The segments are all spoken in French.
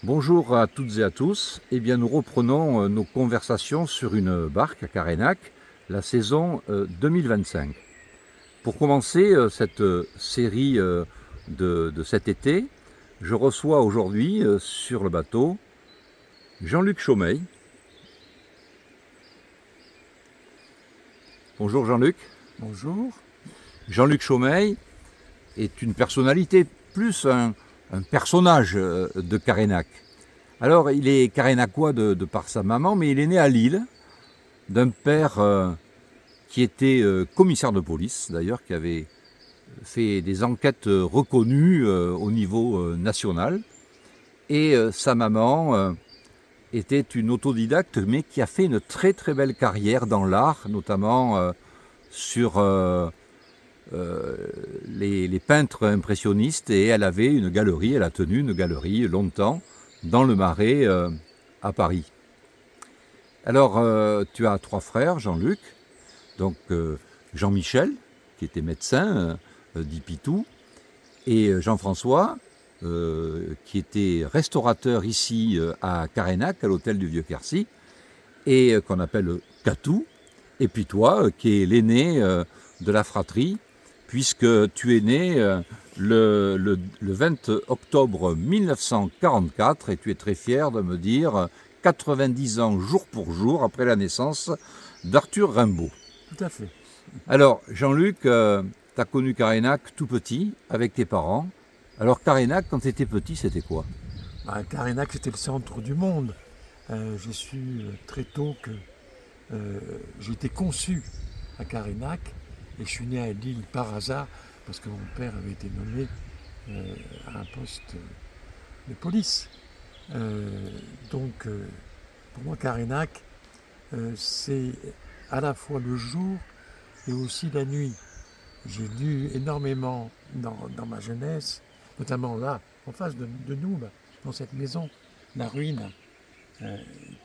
Bonjour à toutes et à tous. Eh bien, nous reprenons nos conversations sur une barque à Carénac, la saison 2025. Pour commencer cette série de cet été, je reçois aujourd'hui sur le bateau Jean-Luc Chaumeil. Bonjour Jean-Luc. Bonjour. Jean-Luc Chaumeil est une personnalité, plus un personnage de Carénac. Alors, il est carénacois de par sa maman, mais il est né à Lille, d'un père qui était commissaire de police, d'ailleurs, qui avait fait des enquêtes reconnues au niveau national. Et sa maman était une autodidacte, mais qui a fait une très très belle carrière dans l'art, notamment sur les peintres impressionnistes. Et elle avait une galerie, elle a tenu une galerie longtemps dans le Marais à Paris. Alors, tu as 3 frères, Jean-Luc, donc Jean-Michel, qui était médecin, dit Pitou, et Jean-François, qui était restaurateur ici à Carénac, à l'hôtel du Vieux-Quercy, et qu'on appelle Catou, et puis toi, qui es l'aîné de la fratrie, puisque tu es né le 20 octobre 1944, et tu es très fier de me dire 90 ans jour pour jour après la naissance d'Arthur Rimbaud. Tout à fait. Alors, Jean-Luc, tu as connu Carénac tout petit, avec tes parents. Alors, Carénac, quand tu étais petit, c'était quoi? Carénac, c'était le centre du monde. J'ai su très tôt que j'ai été conçu à Carénac et je suis né à Lille par hasard parce que mon père avait été nommé à un poste de police. Pour moi, Carénac, c'est à la fois le jour et aussi la nuit. J'ai lu énormément dans ma jeunesse, notamment là, en face de nous, là, dans cette maison, la ruine,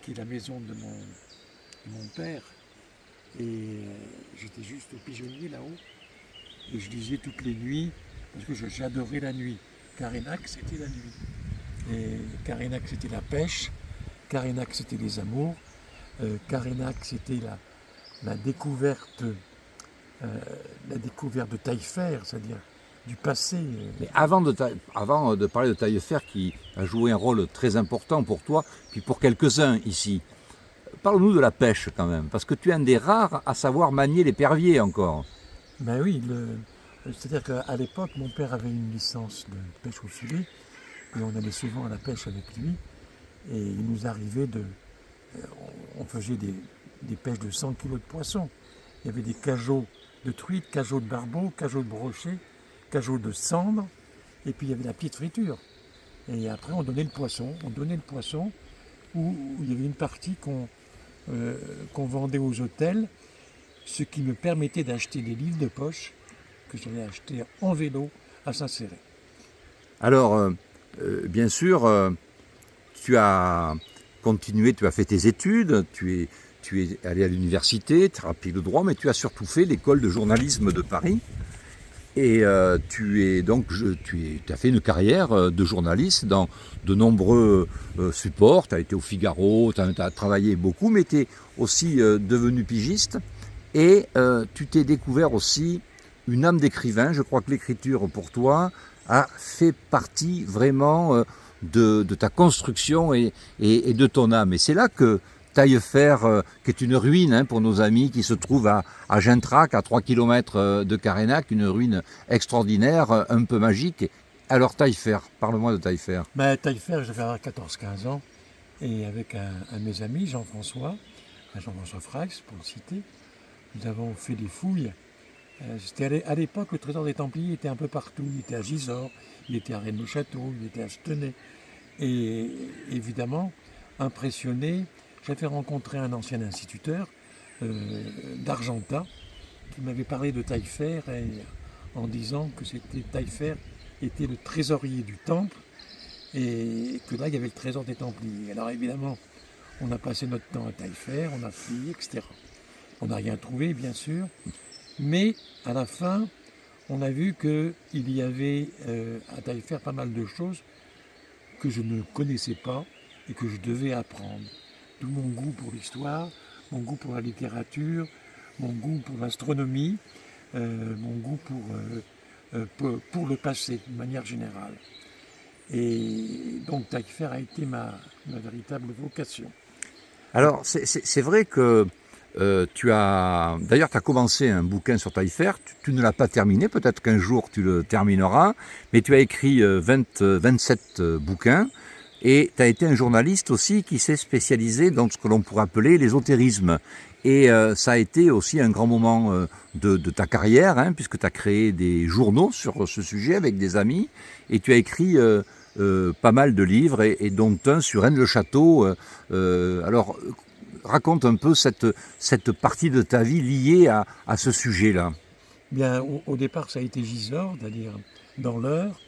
qui est la maison de mon père. Et j'étais juste au pigeonnier là-haut, et je lisais toutes les nuits, parce que j'adorais la nuit. Carénac, c'était la nuit. Et Carénac, c'était la pêche. Carénac, c'était les amours. Carénac, c'était la découverte de Taillefer, c'est-à-dire du passé. Mais avant de parler de Taillefer, qui a joué un rôle très important pour toi, puis pour quelques-uns ici, parle-nous de la pêche quand même, parce que tu es un des rares à savoir manier l'épervier encore. Ben oui, c'est-à-dire qu'à l'époque, mon père avait une licence de pêche au filet, et on allait souvent à la pêche avec lui, et il nous arrivait on faisait des pêches de 100 kilos de poissons. Il y avait des cajots de truites, cajots de barbeaux, cajots de brochets, cajots de cendres, et puis il y avait la petite friture. Et après, on donnait le poisson, où il y avait une partie qu'on vendait aux hôtels, ce qui me permettait d'acheter des livres de poche que j'avais achetés en vélo à Saint-Céré. Alors, bien sûr, tu as continué, tu as fait tes études, tu es allé à l'université, tu as appris le droit, mais tu as surtout fait l'école de journalisme de Paris. Et tu as fait une carrière de journaliste dans de nombreux supports. Tu as été au Figaro, tu as travaillé beaucoup, mais tu es aussi devenu pigiste. Et tu t'es découvert aussi une âme d'écrivain. Je crois que l'écriture, pour toi, a fait partie vraiment de ta construction et de ton âme. Et c'est là que Taillefer, qui est une ruine pour nos amis, qui se trouve à Gintrac, à 3 km de Carénac, une ruine extraordinaire, un peu magique. Alors Taillefer, parle-moi de Taillefer. Taillefer, j'avais 14-15 ans, et avec un de mes amis, Jean-François Frax, pour le citer, nous avons fait des fouilles. C'était à l'époque, le trésor des Templiers était un peu partout. Il était à Gisors, il était à Rennes-le-Château, il était à Stenay. Et évidemment, impressionné, j'avais rencontré un ancien instituteur d'Argentat qui m'avait parlé de Taillefer en disant que Taillefer était le trésorier du temple et que là il y avait le trésor des Templiers. Alors évidemment, on a passé notre temps à Taillefer, on a fouillé, etc. On n'a rien trouvé, bien sûr, mais à la fin, on a vu qu'il y avait à Taillefer pas mal de choses que je ne connaissais pas et que je devais apprendre. D'où mon goût pour l'histoire, mon goût pour la littérature, mon goût pour l'astronomie, mon goût pour le passé, de manière générale. Et donc Taillefer a été ma véritable vocation. Alors, c'est vrai que tu as... D'ailleurs, tu as commencé un bouquin sur Taillefer, tu ne l'as pas terminé, peut-être qu'un jour tu le termineras, mais tu as écrit 27 bouquins, et tu as été un journaliste aussi qui s'est spécialisé dans ce que l'on pourrait appeler l'ésotérisme. Et ça a été aussi un grand moment de ta carrière, hein, puisque tu as créé des journaux sur ce sujet avec des amis, et tu as écrit pas mal de livres, et dont un sur Rennes-le-Château. Alors, raconte un peu cette partie de ta vie liée à ce sujet-là. Bien, au départ, ça a été Gisors, c'est-à-dire dans l'Eure.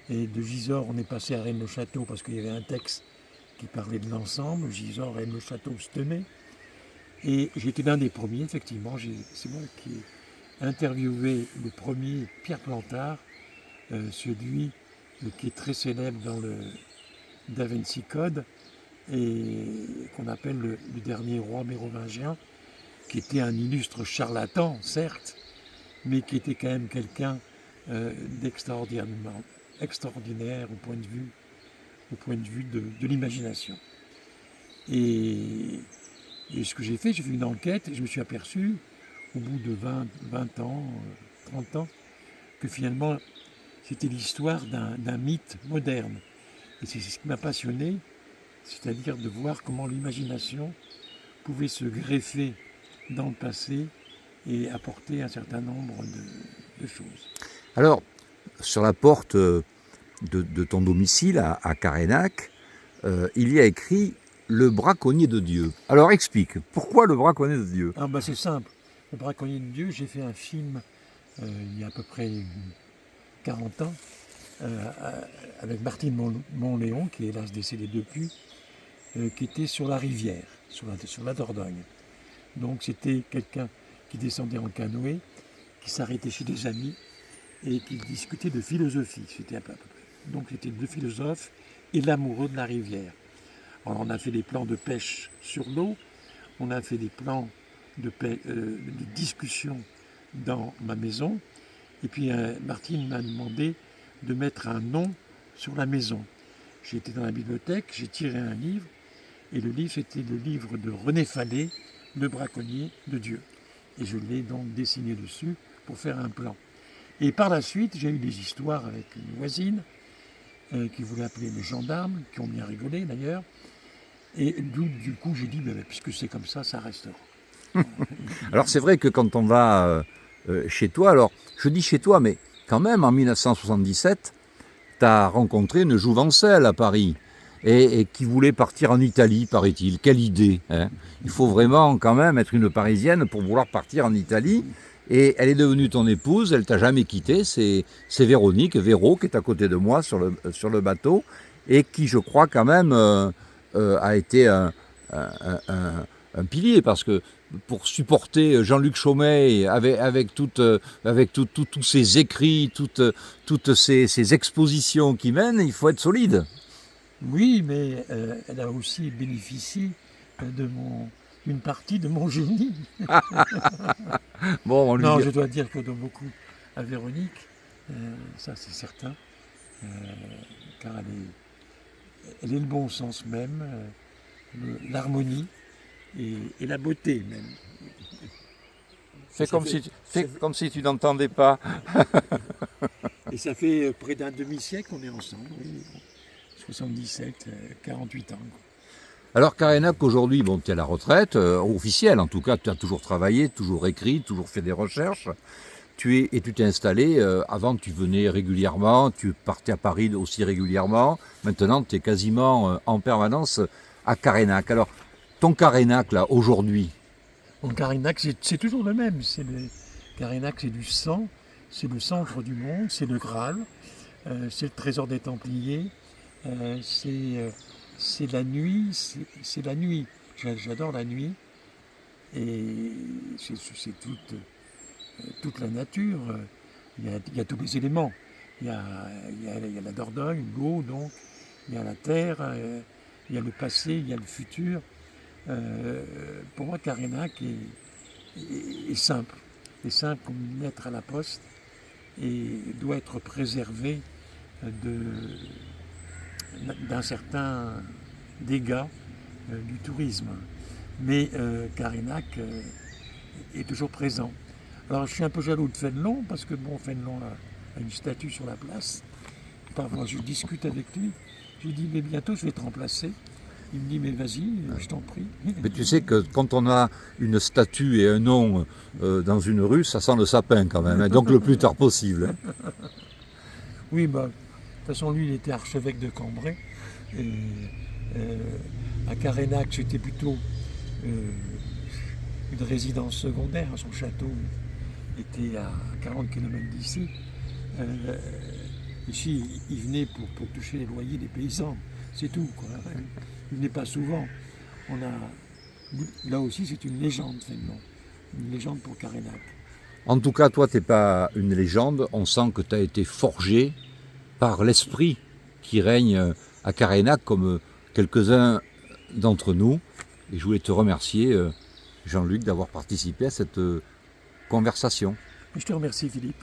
Et de Gisors, on est passé à Rennes-le-Château parce qu'il y avait un texte qui parlait de l'ensemble. Gisors, Rennes-le-Château se tenait. Et j'étais l'un des premiers, effectivement. C'est moi qui ai interviewé le premier Pierre Plantard, celui qui est très célèbre dans le Da Vinci Code et qu'on appelle le dernier roi mérovingien, qui était un illustre charlatan, certes, mais qui était quand même quelqu'un extraordinaire au point de vue de l'imagination. Et ce que j'ai fait une enquête et je me suis aperçu, au bout de 20 ans, 30 ans, que finalement, c'était l'histoire d'un mythe moderne. Et c'est ce qui m'a passionné, c'est-à-dire de voir comment l'imagination pouvait se greffer dans le passé et apporter un certain nombre de choses. Alors, sur la porte de ton domicile à Carénac, il y a écrit « Le braconnier de Dieu ». Alors explique, pourquoi le braconnier de Dieu? Ah bah c'est simple, le braconnier de Dieu, j'ai fait un film il y a à peu près 40 ans, avec Martine Monléon, qui est hélas décédée depuis, qui était sur la rivière, sur la Dordogne. Donc c'était quelqu'un qui descendait en canoë, qui s'arrêtait chez des amis et qui discutait de philosophie. Donc c'était deux philosophes et l'amoureux de la rivière. Alors on a fait des plans de pêche sur l'eau, on a fait des plans de discussion dans ma maison, et puis Martine m'a demandé de mettre un nom sur la maison. J'ai été dans la bibliothèque, j'ai tiré un livre, et le livre c'était le livre de René Fallet, Le braconnier de Dieu. Et je l'ai donc dessiné dessus pour faire un plan. Et par la suite, j'ai eu des histoires avec une voisine qui voulait appeler les gendarmes, qui ont bien rigolé d'ailleurs. Et du coup, j'ai dit, puisque c'est comme ça, ça restera. Alors c'est vrai que quand on va chez toi, alors je dis chez toi, mais quand même en 1977, tu as rencontré une jouvencelle à Paris et qui voulait partir en Italie, paraît-il. Quelle idée, hein? Il faut vraiment quand même être une Parisienne pour vouloir partir en Italie. Et elle est devenue ton épouse, elle t'a jamais quitté. C'est Véronique, Véro, qui est à côté de moi sur le bateau et qui, je crois, quand même a été un pilier, parce que pour supporter Jean-Luc Chaumet avec tous ses écrits, toutes ces expositions qu'il mène, il faut être solide. Oui, mais elle a aussi bénéficié d'une partie de mon génie. Bon, on lui Non, dit... je dois dire que je dois beaucoup à Véronique, ça c'est certain, car elle est le bon sens même, l'harmonie et la beauté même. Fais comme si tu n'entendais pas. Et ça fait près d'un demi-siècle qu'on est ensemble, oui. 77, 48 ans. Alors Carénac, aujourd'hui, bon, tu es à la retraite, officielle en tout cas, tu as toujours travaillé, toujours écrit, toujours fait des recherches. Tu t'es installé, avant tu venais régulièrement, tu partais à Paris aussi régulièrement. Maintenant tu es quasiment en permanence à Carénac. Alors ton Carénac là, aujourd'hui? Mon Carénac, c'est toujours le même. Carénac, c'est du sang, c'est le centre du monde, c'est le Graal, c'est le trésor des Templiers, c'est la nuit, c'est la nuit. J'adore la nuit. Et c'est toute la nature. Il y a tous les éléments. Il y a la Dordogne, l'eau, donc. Il y a la terre, il y a le passé, il y a le futur. Pour moi, Carénac est simple. Est simple comme une lettre à la poste et doit être préservé d'un certain dégât du tourisme. Mais Carénac est toujours présent. Alors je suis un peu jaloux de Fénelon parce que bon, Fénelon a une statue sur la place. Parfois je discute avec lui. Je lui dis mais bientôt je vais te remplacer. Il me dit mais vas-y, je t'en prie. Mais tu sais que quand on a une statue et un nom dans une rue, ça sent le sapin quand même, hein, donc le plus tard possible. Oui, bah, de toute façon lui il était archevêque de Cambrai. Et à Carénac c'était plutôt une résidence secondaire. Son château était à 40 km d'ici. Ici, il venait pour toucher les loyers des paysans, c'est tout, quoi. Il venait pas souvent. Là aussi, c'est une légende, Fénelon. Une légende pour Carénac. En tout cas, toi, tu n'es pas une légende. On sent que tu as été forgé par l'esprit qui règne à Carénac, comme quelques-uns d'entre nous. Et je voulais te remercier, Jean-Luc, d'avoir participé à cette conversation. Je te remercie, Philippe.